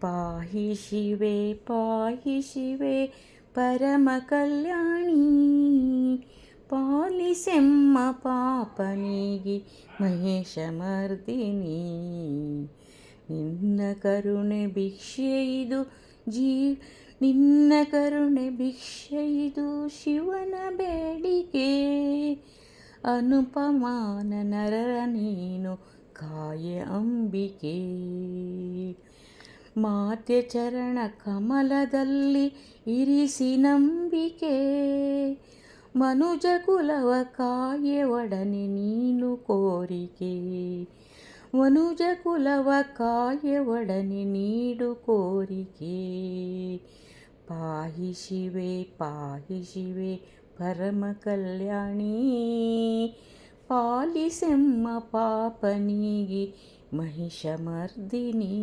ಪಾಹಿ ಶಿವೆ ಪಾಹಿ ಶಿವೆ ಪರಮ ಕಲ್ಯಾಣಿ, ಪಾಲಿಸೆಮ್ಮ ಪಾಪನಿಗೆ ಮಹೇಶಮರ್ದಿನಿ. ನಿನ್ನ ಕರುಣೆ ಭಿಕ್ಷೆ ಇದು ನಿನ್ನ ಕರುಣೆ ಭಿಕ್ಷೆ ಇದು ಶಿವನ ಬೇಡಿಕೆ. ಅನುಪಮಾನ ನರರ ನೀನು ಕಾಯೆ ಅಂಬಿಕೆ. ಮಾತೆ ಚರಣ ಕಮಲದಲ್ಲಿ ಇರಿಸಿ ನಂಬಿಕೆ. ಮನುಜ ಕುಲವ ಕಾಯೆ ಒಡನೆ ನೀನು ಕೋರಿಕೆ. ಮನುಜ ಕುಲವ ಕಾಯೆ ಒಡನೆ ನೀಡು ಕೋರಿಕೆ. ಪಾಹಿ ಶಿವೆ ಪಾಹಿ ಶಿವೆ ಪರಮ ಕಲ್ಯಾಣಿ, ಪಾಲಿಸೆಮ್ಮ ಪಾಪನಿಗೆ ಮಹಿಷಮರ್ದಿನಿ.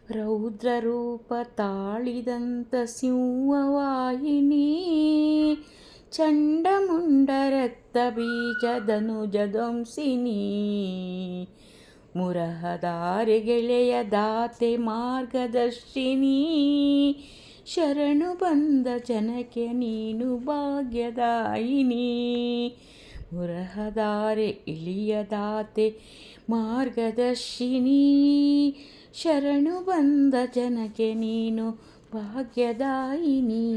ರೌದ್ರ ರೂಪ ತಾಳಿದಂತ ಸಿಂಹವಾಹಿನಿ, ಚಂಡಮುಂಡ ರಕ್ತ ಬೀಜ ಧನುಜ ಧ್ವಂಸಿನಿ. ಮುರಹದಾರೆ ಗೆಳೆಯ ದಾತೆ ಮಾರ್ಗದರ್ಶಿನಿ, ಶರಣು ಬಂದ ಜನಕ್ಕೆ ನೀನು ಭಾಗ್ಯದಾಯಿನಿ. ಮುರಹದಾರೆ ಇಳಿಯ ದಾತೆ ಮಾರ್ಗದರ್ಶಿನಿ, ಶರಣು ಬಂದ ಜನಕ್ಕೆ ನೀನು ಭಾಗ್ಯದಾಯಿನಿ.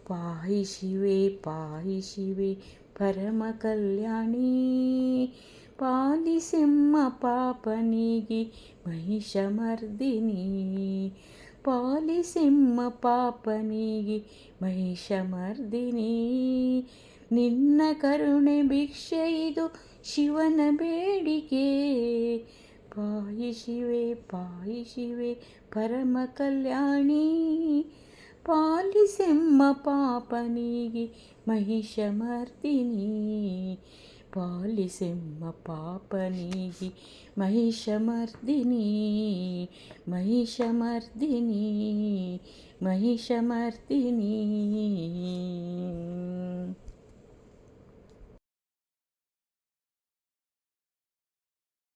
ಪಾಹಿ ಶಿವೆ ಪಾಹಿ ಶಿವೆ ಪರಮ ಕಲ್ಯಾಣಿ, ಪಾಲಿಸೆಮ್ಮ ಪಾಪನಿಗೆ ಮಹಿಷಮರ್ದಿನಿ. ಪಾಲಿಸೆಮ್ಮ ಪಾಪನಿಗೆ ಮಹಿಷಮರ್ದಿನಿ. ನಿನ್ನ ಕರುಣೆ ಭಿಕ್ಷೆ ಇದು ಶಿವನ ಬೇಡಿಕೆ. ಪಾಹಿ ಶಿವೆ ಪರಮ ಕಲ್ಯಾಣಿ, ಪಾಲಿಸೆಮ್ಮ ಪಾಪನಿಗೆ ಮಹಿಷಮರ್ದಿನಿ. ಪಾಲಿಸೆಮ್ಮ ಪಾಪನಿಗೆ ಮಹಿಷಮರ್ದಿನಿ. ಮಹಿಷಮರ್ದಿನಿ ಮಹಿಷಮರ್ದಿನಿ.